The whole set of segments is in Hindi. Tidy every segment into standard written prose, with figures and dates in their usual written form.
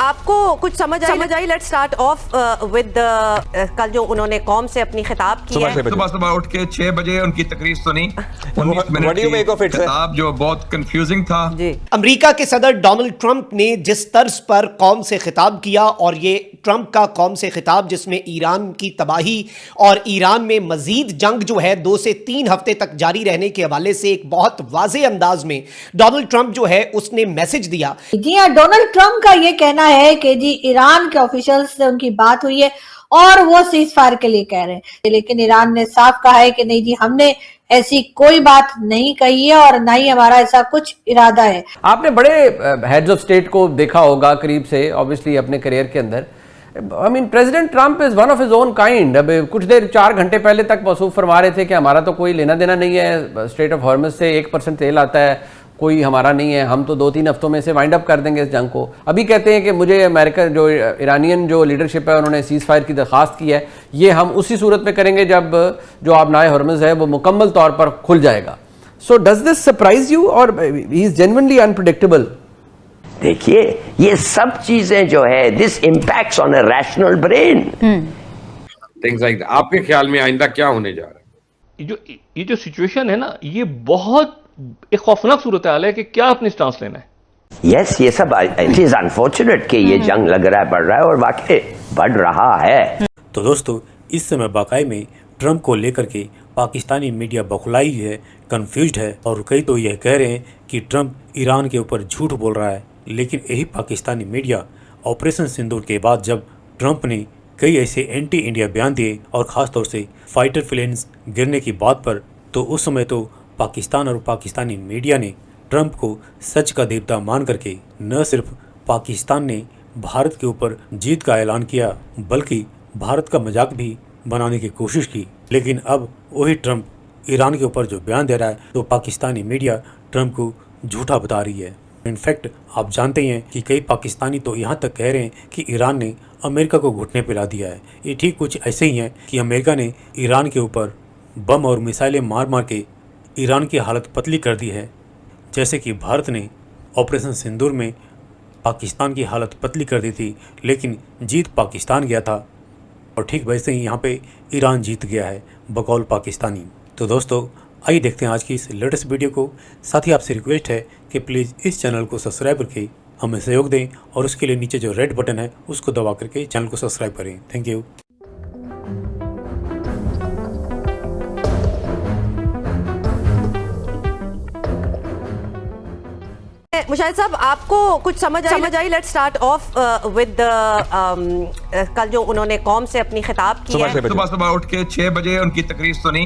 आपको कुछ समझ आई? लेट्स स्टार्ट ऑफ विद कल जो उन्होंने कौम से अपनी खिताब की है। सुबह उठ के 6 बजे उनकी तकरीर सुनी, 19 मिनट की खिताब जो बहुत कंफ्यूजिंग था। अमेरिका के सदर डोनाल्ड ट्रंप ने जिस तर्ज पर कौम से खिताब किया, और ये ट्रंप का कौम से खिताब जिसमें ईरान की तबाही और ईरान में मजीद जंग जो है 2 से 3 हफ्ते तक जारी रहने के हवाले से एक बहुत वाज़े अंदाज में डोनाल्ड ट्रंप जो है उसने मैसेज दिया। जी हाँ, डोनाल्ड ट्रंप का ये कहना है कि जी ईरान के ऑफिशियल्स से उनकी बात हुई है और वो सीज फायर के लिए कह रहे हैं, लेकिन ईरान ने साफ कहा है कि नहीं जी, हमने ऐसी कोई बात नहीं कही है और ना ही हमारा ऐसा कुछ इरादा है। आपने बड़े हेड्स ऑफ स्टेट को देखा होगा करीब से, ऑब्वियसली अपने करियर के अंदर। I mean president Trump is one of his own kind. अब कुछ देर 4 घंटे पहले तक मौसूफ फरमा रहे थे कि हमारा तो कोई लेना देना नहीं है, स्ट्रेट ऑफ हॉर्मस से 1% तेल आता है, कोई हमारा नहीं है, हम तो 2-3 हफ्तों में से वाइंड अप कर देंगे इस जंग को। अभी कहते हैं कि मुझे अमेरिका जो ईरानियन जो लीडरशिप है उन्होंने सीज फायर की दरख्वास्त की है, ये हम उसी सूरत में करेंगे जब जो आबनाए हॉर्मस है वो मुकम्मल तौर पर खुल जाएगा। So does this surprise you और ही इज जेन्युइनली अनप्रेडिक्टेबल? देखिए, ये सब चीजें जो है this impacts on a rational brain, things like that. आपके ख्याल में आइंदा क्या होने जा रहा है? ये जो सिचुएशन है ना, ये बहुत एक खौफनाक सूरत हाल है कि क्या अपनी स्टांस लेना है। यस, ये सब इट इज अनफॉर्चुनेट कि ये जंग लग रहा है, बढ़ रहा है, और वाकई बढ़ रहा है। तो दोस्तों, इस समय वाकई में ट्रंप को लेकर के पाकिस्तानी मीडिया बौखलाई है, कंफ्यूज्ड है, और कई तो यह कह रहे हैं कि ट्रंप ईरान के ऊपर झूठ बोल रहा है। लेकिन यही पाकिस्तानी मीडिया ऑपरेशन सिंदूर के बाद जब ट्रंप ने कई ऐसे एंटी इंडिया बयान दिए और ख़ासतौर से फाइटर प्लेन्स गिरने की बात पर, तो उस समय तो पाकिस्तान और पाकिस्तानी मीडिया ने ट्रंप को सच का देवता मान करके न सिर्फ पाकिस्तान ने भारत के ऊपर जीत का ऐलान किया, बल्कि भारत का मजाक भी बनाने की कोशिश की। लेकिन अब वही ट्रंप ईरान के ऊपर जो बयान दे रहा है, तो पाकिस्तानी मीडिया ट्रंप को झूठा बता रही है। इनफैक्ट आप जानते हैं कि कई पाकिस्तानी तो यहाँ तक कह रहे हैं कि ईरान ने अमेरिका को घुटने पिला दिया है। ये ठीक कुछ ऐसे ही है कि अमेरिका ने ईरान के ऊपर बम और मिसाइलें मार मार के ईरान की हालत पतली कर दी है, जैसे कि भारत ने ऑपरेशन सिंदूर में पाकिस्तान की हालत पतली कर दी थी, लेकिन जीत पाकिस्तान गया था, और ठीक वैसे ही यहाँ पे ईरान जीत गया है बकौल पाकिस्तानी। तो दोस्तों, आइए देखते हैं आज की इस लेटेस्ट वीडियो को। साथ ही आपसे रिक्वेस्ट है कि प्लीज़ इस चैनल को सब्सक्राइब करके हमें सहयोग दें, और उसके लिए नीचे जो रेड बटन है उसको दबा करके चैनल को सब्सक्राइब करें। Thank you. मुशाहिद साहब, आपको कुछ समझ आई? लेट्स स्टार्ट ऑफ विद कल जो उन्होंने कौम से अपनी खिताब की है। सुबह उठ के 6 बजे उनकी तकरीर सुनी,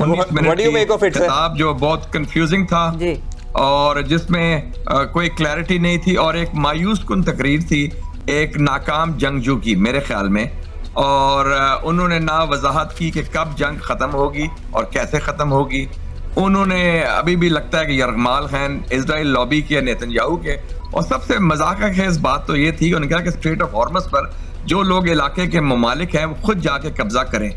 19 मिनट की खिताब जो बहुत कंफ्यूजिंग था और जिसमें कोई क्लैरिटी नहीं थी, और एक मायूस कुन तकरीर थी एक नाकाम जंगजू की मेरे ख्याल में। और उन्होंने ना वजाहत की कि कब जंग खत्म होगी और कैसे खत्म होगी। उन्होंने अभी भी लगता है कि यरगमाल खान इजराइल लॉबी के, नेतन्याहू के, और सबसे मजाक खेज बात तो ये थी, उन्होंने कहा कि स्ट्रेट ऑफ हॉर्मस पर जो लोग इलाके के ममालिक हैं वो खुद जाके कब्जा करें,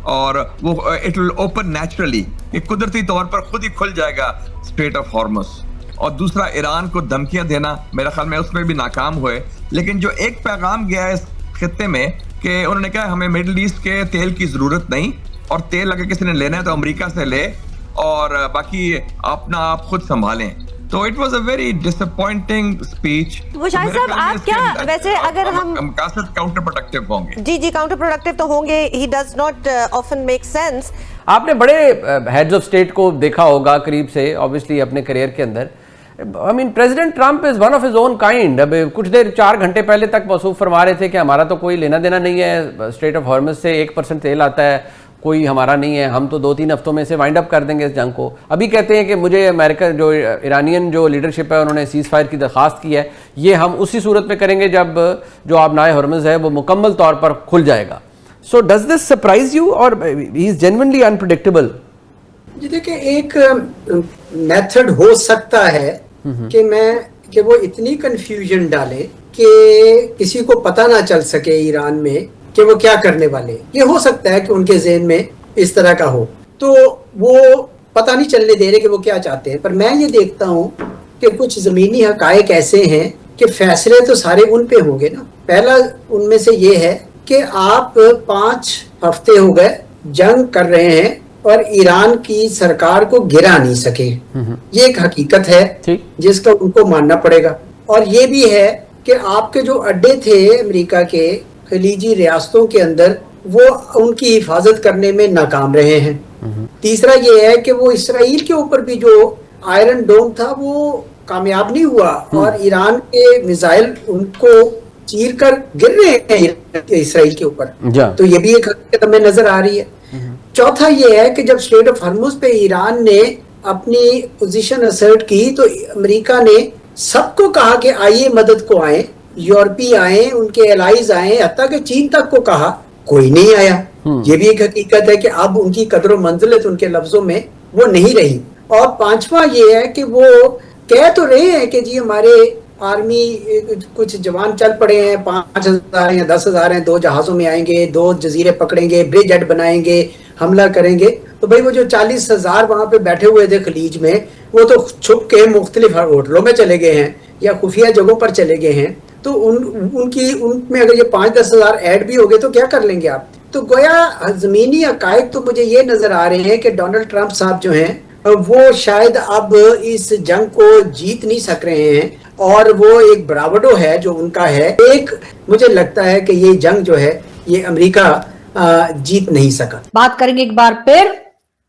और वो इट विल ओपन नेचुरली, कि कुदरती तौर पर खुद ही खुल जाएगा स्ट्रेट ऑफ हॉर्मस। और दूसरा, ईरान को धमकियां देना, मेरे ख्याल में उसमें भी नाकाम हुए। लेकिन जो एक पैगाम गया है इस खित्ते में कि उन्होंने कहा हमें मिडल ईस्ट के तेल की जरूरत नहीं, और तेल अगर किसी ने लेना है तो अमेरिका से ले, और बाकी अपना आप खुद संभालें। तो it was a very disappointing speech. Mushahid साहब, आप क्या वैसे अगर हम काउंटर प्रोडक्टिव होंगे? जी, काउंटर प्रोडक्टिव तो होंगे। He does not often make sense. आपने बड़े हेड्स ऑफ स्टेट को देखा होगा करीब से, ऑब्वियसली अपने करियर के अंदर। I mean president Trump is one of his own kind. अब कुछ देर 4 घंटे पहले तक मौसूफ फरमा रहे थे कि हमारा तो कोई लेना देना नहीं है, स्ट्रेट ऑफ हॉर्मस से 1% तेल आता है, कोई हमारा नहीं है, हम तो 2-3 हफ्तों में से वाइंड अप कर देंगे इस जंग को। अभी कहते हैं कि मुझे अमेरिका जो ईरानियन जो लीडरशिप है उन्होंने सीज फायर की दरख्वास्त की है, ये हम उसी सूरत में करेंगे जब जो आबनाए हॉर्मस है वो मुकम्मल तौर पर खुल जाएगा। So does this surprise you और ही इज जेन्युइनली अनप्रेडिक्टेबल? जी देखिए, एक मेथड हो सकता है कि वो इतनी कंफ्यूजन डाले कि किसी को पता ना चल सके ईरान में कि वो क्या करने वाले। ये हो सकता है कि उनके ज़हन में इस तरह का हो, तो वो पता नहीं चलने दे रहे कि वो क्या चाहते हैं। पर मैं ये देखता हूँ कि कुछ ज़मीनी हकायक ऐसे हैं कि फैसले तो सारे उन पे होंगे ना। पहला उनमें से ये है कि आप 5 हफ्ते हो गए जंग कर रहे हैं और ईरान की सरकार को गिरा नहीं सके। ये एक हकीकत है जिसका उनको मानना पड़ेगा। और ये भी है कि आपके जो अड्डे थे अमेरिका के खलीजी रियासतों के अंदर, वो उनकी हिफाजत करने में नाकाम रहे हैं। तीसरा ये है कि वो इसराइल के ऊपर भी जो आयरन डोम था वो कामयाब नहीं हुआ और ईरान के मिसाइल उनको चीर कर गिर रहे हैं इसराइल के ऊपर। तो ये भी एक हकीकत हमें नजर आ रही है। चौथा ये है कि जब स्ट्रेट ऑफ हॉर्मुज पे ईरान ने अपनी पोजीशन असर्ट की तो अमेरिका ने सबको कहा कि आइए मदद को आए, यूरोपीय आए, उनके एलाइज आए, हत्ता कि चीन तक को कहा, कोई नहीं आया। ये भी एक हकीकत है कि अब उनकी कदर मंजिलत उनके लफ्जों में वो नहीं रही। और पांचवा ये है कि वो कह तो रहे हैं कि जी हमारे आर्मी कुछ जवान चल पड़े हैं, 5,000 या 10,000 हैं, 2 जहाजों में आएंगे, 2 जजीरे पकड़ेंगे, ब्रिज हेड बनाएंगे, हमला करेंगे। तो भाई वो जो 40,000 वहां पे बैठे हुए थे खलीज में, वो तो छुप के मुख्तलिफ होटलों में चले गए हैं या खुफिया जगहों पर चले गए हैं। तो उनमें अगर ये 5-10,000 ऐड भी हो गए तो क्या कर लेंगे आप? तो गोया जमीनी हकायक तो मुझे ये नजर आ रहे हैं कि डोनाल्ड ट्रंप साहब जो हैं वो शायद अब इस जंग को जीत नहीं सक रहे हैं और वो एक ब्रावडो है जो उनका है। एक मुझे लगता है कि ये जंग जो है ये अमेरिका जीत नहीं सका। बात करेंगे एक बार फिर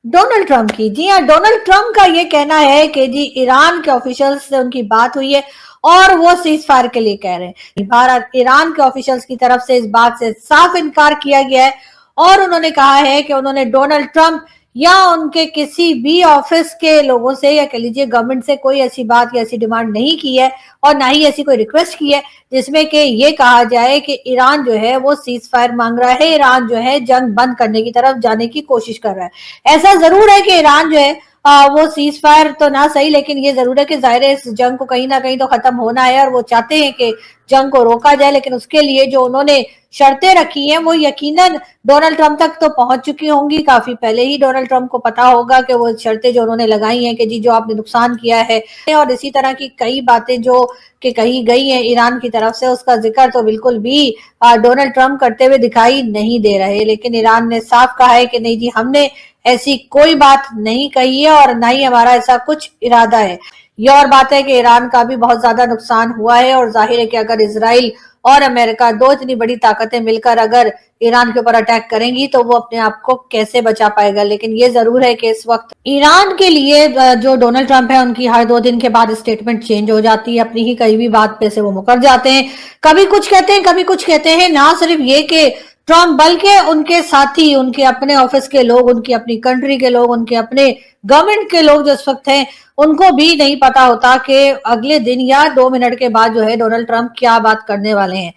डोनाल्ड ट्रंप की। जी हाँ, डोनाल्ड ट्रंप का ये कहना है कि जी ईरान के ऑफिशियल्स से उनकी बात हुई है और वो सीज फायर के लिए कह रहे हैं। भारत ईरान के ऑफिशियल्स की तरफ से इस बात से साफ इनकार किया गया है और उन्होंने कहा है कि उन्होंने डोनाल्ड ट्रंप या उनके किसी भी ऑफिस के लोगों से या कह लीजिए गवर्नमेंट से कोई ऐसी बात या ऐसी डिमांड नहीं की है और ना ही ऐसी कोई रिक्वेस्ट की है जिसमें कि ये कहा जाए कि ईरान जो है वो सीज फायर मांग रहा है, ईरान जो है जंग बंद करने की तरफ जाने की कोशिश कर रहा है। ऐसा जरूर है कि ईरान जो है वो सीज फायर तो ना सही, लेकिन ये जरूर है कि जाहिर है इस जंग को कहीं ना कहीं तो खत्म होना है और वो चाहते हैं कि जंग को रोका जाए। लेकिन उसके लिए जो उन्होंने शर्तें रखी हैं वो यकीनन डोनाल्ड ट्रंप तक तो पहुंच चुकी होंगी। काफी पहले ही डोनाल्ड ट्रंप को पता होगा कि वो शर्तें जो उन्होंने लगाई हैं कि जी जो आपने नुकसान किया है और इसी तरह की कई बातें जो कि कही गई हैं ईरान की तरफ से, उसका जिक्र तो बिल्कुल भी डोनाल्ड ट्रंप करते हुए दिखाई नहीं दे रहे। लेकिन ईरान ने साफ कहा है कि नहीं जी हमने ऐसी कोई बात नहीं कही है और ना ही हमारा ऐसा कुछ इरादा है। ये और बात है कि ईरान का भी बहुत ज्यादा नुकसान हुआ है और जाहिर है कि अगर इजराइल और अमेरिका दो इतनी बड़ी ताकतें मिलकर अगर ईरान के ऊपर अटैक करेंगी तो वो अपने आप को कैसे बचा पाएगा। लेकिन ये जरूर है कि इस वक्त ईरान के लिए जो डोनाल्ड ट्रंप है उनकी हर 2 दिन के बाद स्टेटमेंट चेंज हो जाती है, अपनी ही कही भी बात पे से वो मुकर जाते हैं, कभी कुछ कहते हैं कभी कुछ कहते हैं। ना सिर्फ ये कि ट्रंप बल्कि उनके साथी, उनके अपने ऑफिस के लोग, उनकी अपनी कंट्री के लोग, उनके अपने गवर्नमेंट के लोग जो इस वक्त हैं उनको भी नहीं पता होता कि अगले दिन या 2 मिनट के बाद जो है डोनाल्ड ट्रंप क्या बात करने वाले हैं।